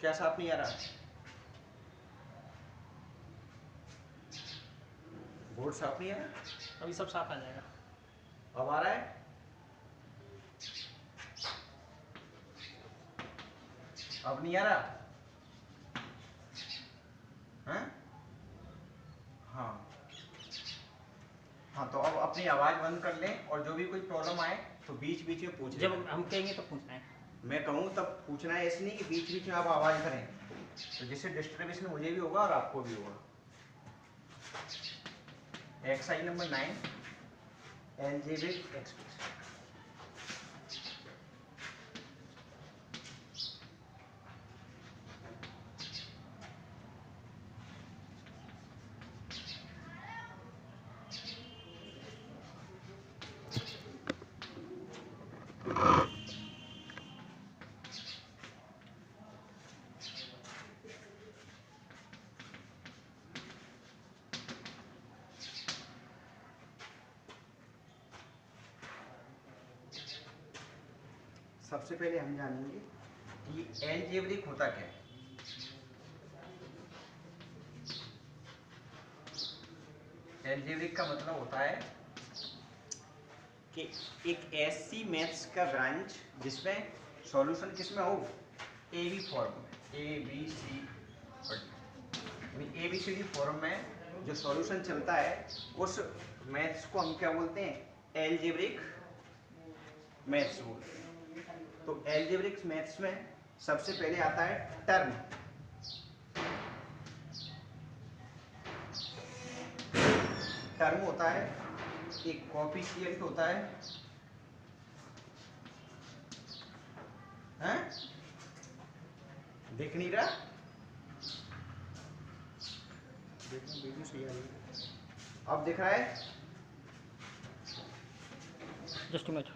क्या साफ नहीं आ रहा? बोर्ड साफ नहीं आ रहा? अभी सब साफ आ जाएगा। अब आ रहा है? अब नहीं आ रहा? हाँ हाँ हाँ, तो अब अपनी आवाज बंद कर लें और जो भी कोई प्रॉब्लम आए तो बीच बीच में पूछ जब लें। हम कहेंगे तो पूछना है। मैं कहूँ तब पूछना है, ऐसे नहीं कि बीच बीच में आप आवाज करें, तो जिससे डिस्टर्बेशन मुझे भी होगा और आपको भी होगा। Exercise number 9, algebraic expression. सबसे पहले हम जानेंगे कि अलजेब्रिक होता क्या है। अलजेब्रिक का मतलब होता है कि एक ऐसी मैथ्स का ब्रांच जिसमें सॉल्यूशन किसमें हो, ए बी फॉर्म में, A B C D form में जो सॉल्यूशन चलता है उस मैथ्स को हम क्या बोलते हैं, अलजेब्रिक मैथ्स बोलते हैं। तो अलजेब्रिक मैथ्स में सबसे पहले आता है टर्म। टर्म होता है एक कोएफिशिएंट होता है, हैं? दिख नहीं रहा? वीडियो सही आ रही है। अब दिख रहा है? Just minute.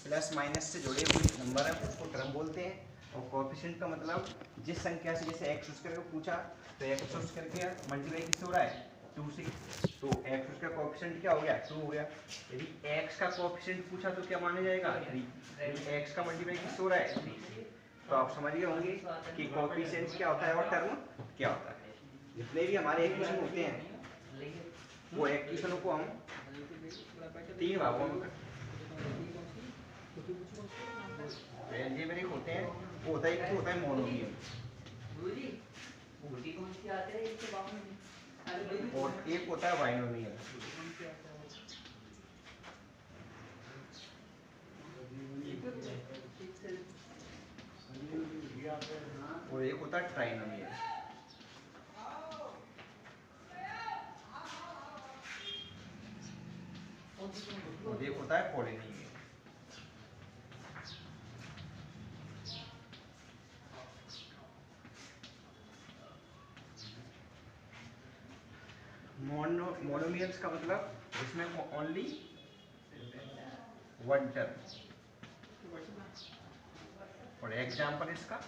प्लस माइनस से जुड़े हुए नंबर है उसको टर्म बोलते हैं। और कोएफिशिएंट का मतलब जिस संख्या से, जैसे एक्स स्क्वायर को पूछा तो एक्स स्क्वायर किया मल्टीप्लाई किससे हो रहा है, 2 से, तो एक्स का कोएफिशिएंट क्या हो गया, 2 हो गया। यदि एक्स का कोएफिशिएंट पूछा तो क्या माना जाएगा, 3। यदि एक्स का मल्टीप्लाई किससे हो रहा है, 3 से। तो आप समझ गए होंगे कि कोएफिशिएंट क्या होता है और टर्म क्या होता है। जितने भी हमारे इक्वेशन होते हैं वो इक्वेशनों को हम 3 भागों में करते हैं। अलजेब्रिक होते हैं, वो होता है, होता है मोनोमियल, और एक होता है बाइनोमियल। और एक होता है ट्राइनोमियल। और एक होता है पॉलिनोमियल। मोनोमियल्स का मतलब जिसमें ओनली वन टर्म। और एग्जांपल इसका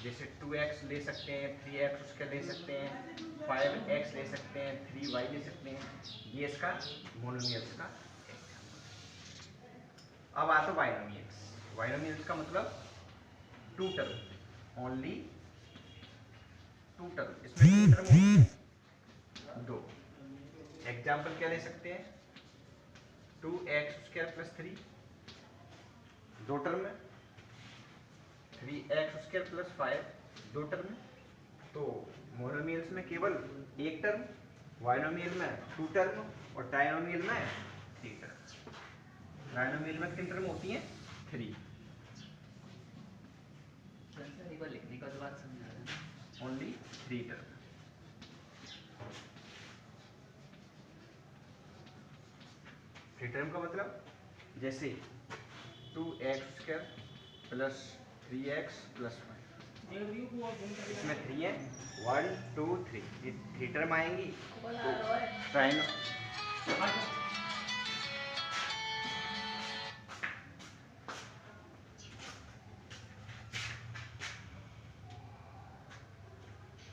जैसे 2x ले सकते हैं, 3x उसके ले सकते हैं, 5x ले सकते हैं, 3y ले सकते हैं, ये इसका मोनोमियल्स का। अब आता बाइनोमियल्स। बाइनोमियल्स का मतलब 2 टर्म, ओनली 2 टर्म। इसमें 2 टर्म होती है, 2। एग्जाम्पल क्या ले सकते हैं, 2x² + 3, 2 टर्म में, 3x² + 5, 2 टर्म में। तो मोनोमियल्स में केवल 1 टर्म, बाइनोमियल में 2 टर्म और ट्राइनोमियल में 3 टर्म। ट्राइनोमियल में कितनी टर्म होती हैं, 3। लिखने का बात समझा रहे, ओनली 3 टर्म। थ्री टर्म का मतलब जैसे 2x² + 3x + 5, इसमें 3 है, 1 2 3, ये 3 टर्म आएंगी। तो ट्राइनो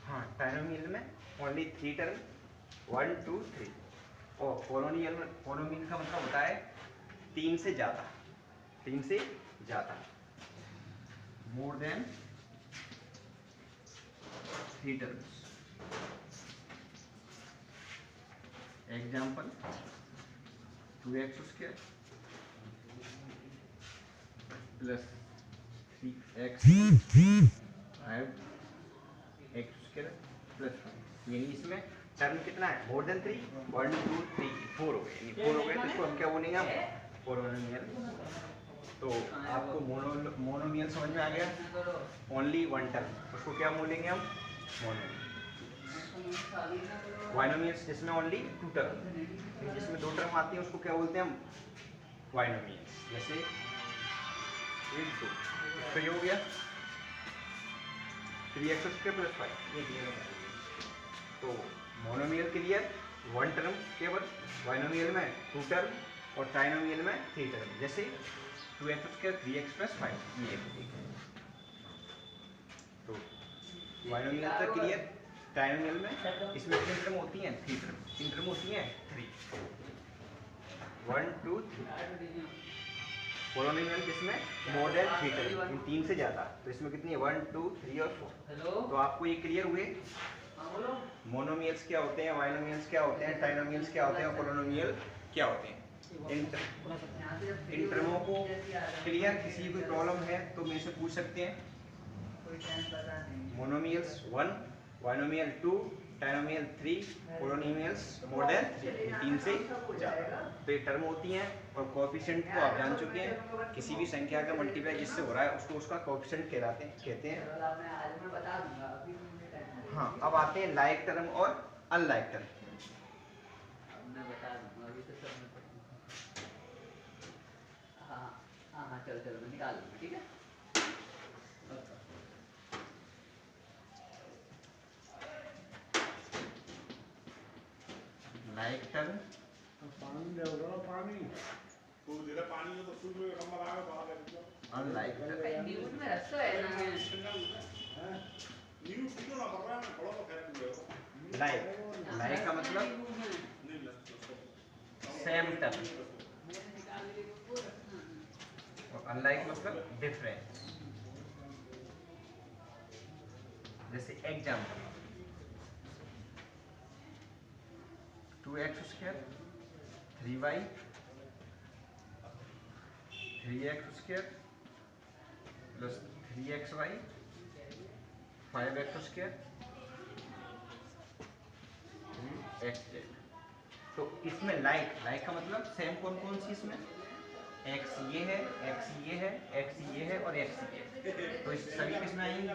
हाँ, ट्राइनोमियल में ओनली 3 टर्म, 1 2 3। और पोलोनियल का मतलब होता है 3 से ज़्यादा, 3 से ज़्यादा। more than 3 terms. Example 2x square plus 3x 5x square plus 5, यानी इसमें टर्म कितना है? मोर देन 3, 1 2 3 4 हो गए, यानी 4 हो गए, तो इसको हम क्या बोलेंगे? हम पोलिनोमियल। तो आपको मोनोमियल समझ में आ गया? ओनली वन टर्म, उसको क्या बोलेंगे हम? मोनोमियल। बाइनोमियल्स जिसमें ओनली 2 टर्म, जिसमें 2 टर्म आती है उसको क्या बोलते हैं हम? बाइनोमियल्स। जैसे 1 2, तो ये हो गया 3x स्क्वायर प्लस 5, ये क्लियर हो गया। तो मोनोमियल क्लियर, 1 टर्म केवल, बाइनोमियल में 2 टर्म और ट्राइनोमियल में 3 टर्म। जैसे 2x स्क्वायर 3x प्लस 5, ये तो बाइनोमियल तक क्लियर। ट्राइनोमियल में इसमें 3 टर्म होती हैं, 3 टर्म, 3 टर्म होती हैं 3, 1 2 3। पोलिनोमियल जिसमें मोर देन 3 टर्म, इन 3 से ज्यादा, तो इसमें कितनी है? 1 2 3 और 4। तो आपको ये क्लियर हुए मोनोमियल्स क्या होते हैं, बाइनोमियल्स क्या होते हैं, ट्राइनोमियल्स क्या होते हैं, पोलिनोमियल क्या होते हैं। इन टर्मों को क्लियर। किसी की कोई प्रॉब्लम है तो मेरे से पूछ सकते हैं। Monomials 1, binomial 2, trinomial 3, polynomials more than 3 से ज़्यादा। तो ये टर्म होती हैं और कोएफिशिएंट को आप जान चुके हैं। किसी भी संख्या का मल्टीप्लाई जिससे हो रहा है उसको उसका कोएफिशिएंट कहते हैं। हाँ, अब आते हैं लाइक टर्म और अनलाइक टर्म। मैं बता दूंगा, अभी तो सब मैं पढ़ूंगा। हाँ हाँ, चलो चलो मैं निकाल दूंगा, ठीक है। Like term, unlike term. News में रखो है ना। लाइक का मतलब सेम टर्म और अनलाइक मतलब डिफरेंट। जैसे example 2x square 3y 3x square plus 3xy 5x square 3xz। तो इसमें लाइक का मतलब सेम कौन कौन सी? इसमें x ये है, x ये है, x ये है और x ये है। तो इस सभी किसमें आएंगी?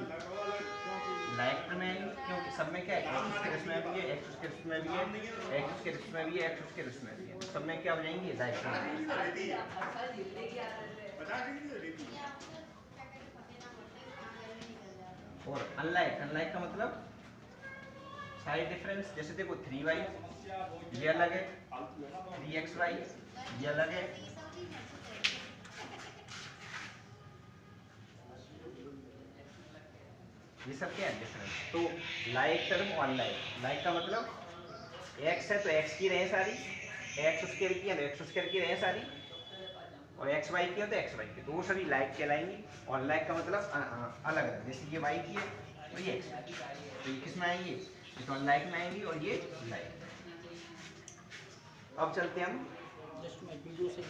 लाइक में आएंगी, क्योंकि सब में क्या है? x उसके इसमें भी है, x उसके इसमें भी है, x उसके इसमें भी है, x उसके इसमें भी है। तो सब में क्या हो जाएंगी? लाइक में। और अनलाइक का मतलब साइड डिफरेंस। जैसे देखो 3y ये अलग है, 3xy ये अलग है। ये सब क्या है? डिफरेंस। तो लाइक टर्म और अनलाइक। लाइक का मतलब x है तो x की रहे सारी, x स्क्वायर की है तो x स्क्वायर की रहे सारी, और xy की है तो xy की, तो वो सभी लाइक कहलाएंगी। और अनलाइक का मतलब अलग अलग। जैसे ये y की है और ये x, तो ये किस में आएंगी? ये तो अनलाइक में आएंगी और ये लाइक। अब चलते हैं हम जस्ट मैं वीडियो से ही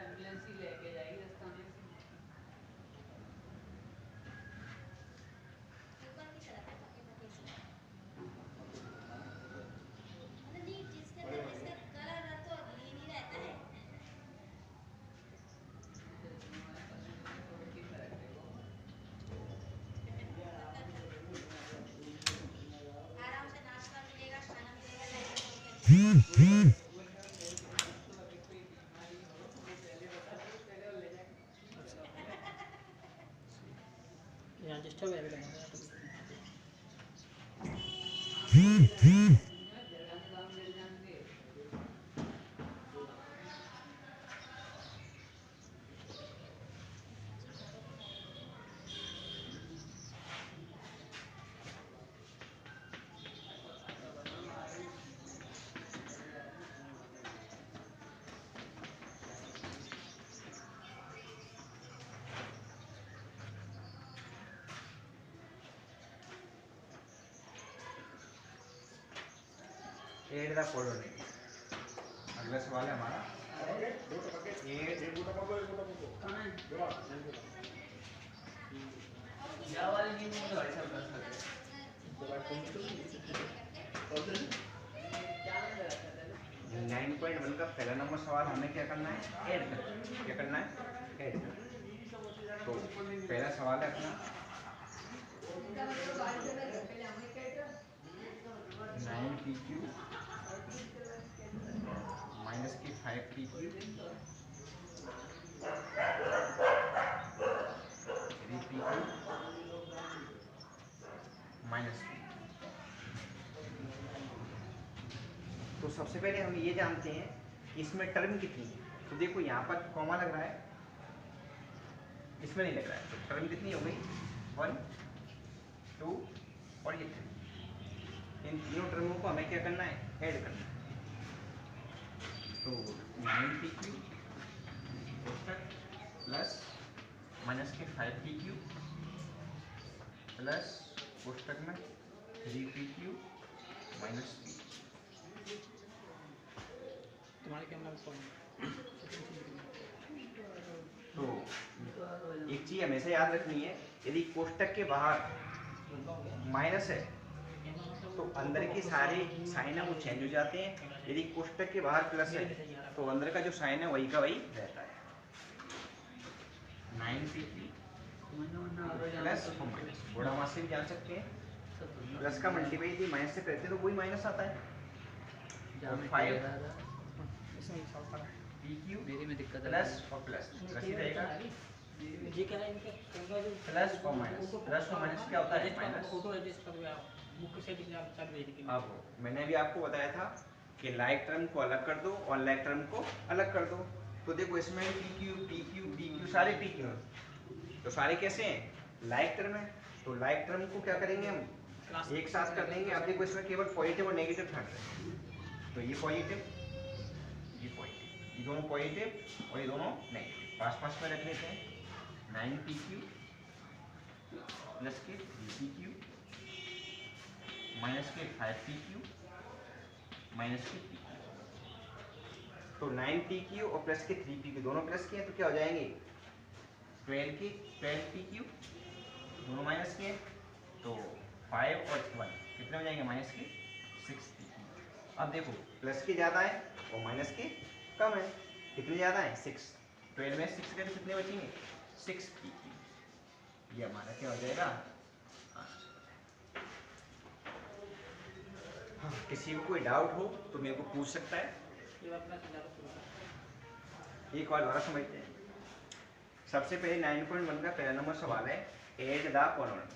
एम्बुलेंस ही लेके जाएगी रास्ता में। यहाँ डिस्टर्ब है। Add the following. अगला सवाल है हमारा या वाले नहीं मुझे ऐसा कर सकते। 9.1 का पहला नंबर सवाल हमें क्या करना है, ऐड करना है। क्या करना है, ऐड करना है। तो पहला सवाल है अपना 9pq माइनस की 5pq 3pq माइनस। तो सबसे पहले हम ये जानते हैं कि इसमें टर्म कितनी है। तो देखो यहाँ पर कॉमा लग रहा है, इसमें नहीं लग रहा है। तो टर्म कितनी हो गई, 1 2 और ये 3। इन तीनों टर्मों को हमें क्या करना है, ऐड करना है। तो 9pq प्लस माइनस के 5pq प्लस कोष्टक में 3pq माइनस p। तुम्हारे कैमरा में सॉल्व। तो एक चीज हमेशा याद रखनी है, यदि कोष्टक के बाहर माइनस है तो अंदर के सारे साइन है वो चेंज हो जाते हैं। यदि कोष्टक के बाहर प्लस है तो अंदर का जो साइन है वही का वही रहता है। 9pq प्लस और माइनस बड़ा मास से भी जान सकते हैं। प्लस का मल्टीप्लाई यदि माइनस से करते हैं तो वही माइनस आता है। और 5 इसमें सॉल्व करा। pq मेरी में दिक्कत है। प्लस और प्लस प्लस ही रहेगा। ये क्या है इनका कैमरा जो प्लस और माइनस, प्लस और माइनस क्या होता है, माइनस। फोटो एडजस्ट कर दिया बुक से दिखा चालू है लेकिन अब मैंने भी आपको बताया था कि लाइक टर्म को अलग कर दो और लाइक टर्म को अलग कर दो। तो देखो इसमें pq pq pq सारे pq हैं। तो सारे कैसे हैं, लाइक टर्म है। तो लाइक टर्म को क्या करेंगे हम, एक साथ कर देंगे। अब देखो इसमें केवल पॉजिटिव और नेगेटिव टर्म है। तो ये पॉजिटिव, ये पॉजिटिव, ये दोनों पॉजिटिव और ये दोनों नेगेटिव। पास पास में रख लेते हैं। 9pq प्लस के 3pq माइनस के 5pq माइनस के pq। तो 9pq और प्लस के 3pq दोनों प्लस के हैं तो क्या हो जाएंगे, 12pq दोनों माइनस के हैं तो 5 और 1 कितने हो जाएंगे, माइनस के 6pq। अब देखो प्लस के ज़्यादा है और माइनस के कम है। कितने ज़्यादा है, 6। 12 में 6 के तो कितने बचेंगे, 6pq। ये हमारा क्या हो जाएगा, हाँ। किसी को कोई डाउट हो तो मेरे को पूछ सकता है। ये अपना समझा एक और दोबारा समझते हैं। सबसे पहले 9.1 का पहला नंबर सवाल है, ऐड द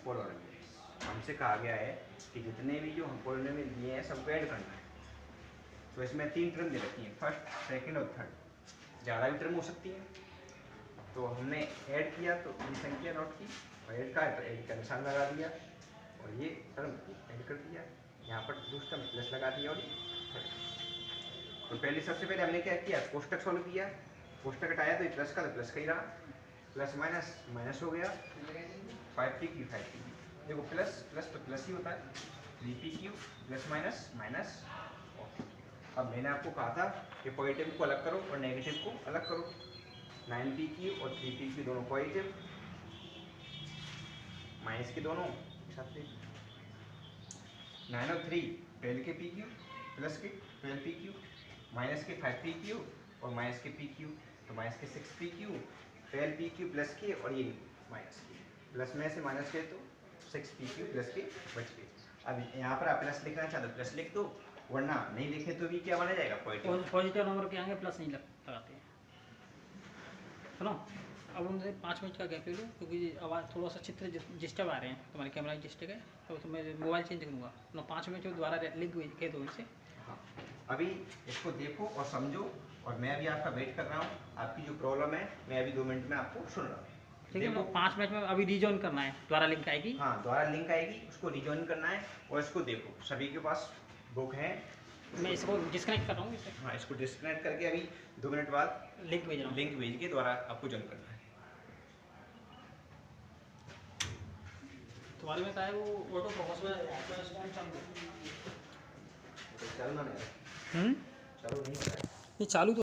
पोलोनोमियल्स। हमसे कहा गया है कि जितने भी जो हम पोलोनोमियल दिए हैं सबको ऐड करना है। तो इसमें 3 टर्म दे रखी हैं, फर्स्ट सेकंड और थर्ड। ज़्यादा भी टर्म हो सकती है। तो हमने ऐड किया तो ये संख्या नोट की और ऐड का निशान लगा दिया और ये टर्म ऐड कर दिया। यहाँ पर दूसरा प्लस लगा दिया और तो पहले सबसे पहले हमने क्या किया, कोष्टक सॉल्व किया। कोष्टक हटाया तो ये प्लस का तो प्लस का ही रहा, प्लस माइनस माइनस हो गया। 5pq 5pq, देखो प्लस प्लस तो प्लस ही होता है। 3pq plus minus minus. अब मैंने आपको कहा था कि पॉजिटिव को अलग करो और नेगेटिव को अलग करो। 9pq और 3pq दोनों पॉजिटिव, माइनस के दोनों साथ 9 और 3 12 के pq प्लस के 12pq माइनस के 5pq और माइनस के pq तो माइनस के 6pq 12pq प्लस के और ये माइनस के, प्लस में से माइनस के तो 6pq प्लस के बच गए। अब यहाँ पर आप प्लस लिखना चाहते हो प्लस लिख दो, वरना नहीं लिखे तो भी क्या बना जाएगा, पॉजिटिव। पॉजिटिव नंबर के आगे प्लस नहीं लगाते हैं, सुनो। अब उनसे 5 मिनट का गैप ले लो क्योंकि आवाज़ थोड़ा सा चित्र डिस्टर्ब आ रहे हैं, तुम्हारे कैमरा डिस्टर्ब है तो मैं मोबाइल चेंज करूँगा ना। 5 मिनट में दोबारा लिंक कह दो इनसे। हाँ, अभी इसको देखो और समझो और मैं अभी आपका वेट कर रहा हूँ। आपकी जो प्रॉब्लम है मैं अभी 2 मिनट में आपको सुन रहा हूँ। ठीक है, 5 मिनट में अभी रिजॉइन करना है, दोबारा लिंक आएगी। हाँ, दोबारा लिंक आएगी, उसको रिजॉइन करना है और इसको देखो। सभी के पास बुक है। मैं इसको डिस्कनेक्ट कर रहा हूँ इसे। हाँ, इसको डिस्कनेक्ट करके अभी 2 मिनट बाद लिंक भेज रहा हूँ। लिंक भेज के दोबारा आपको ज्वाइन करना है। तुम्हारे में क्या है वो ऑटो फोकस में चलना नहीं, हम्म चलो नहीं हो रहा है। ये चालू तो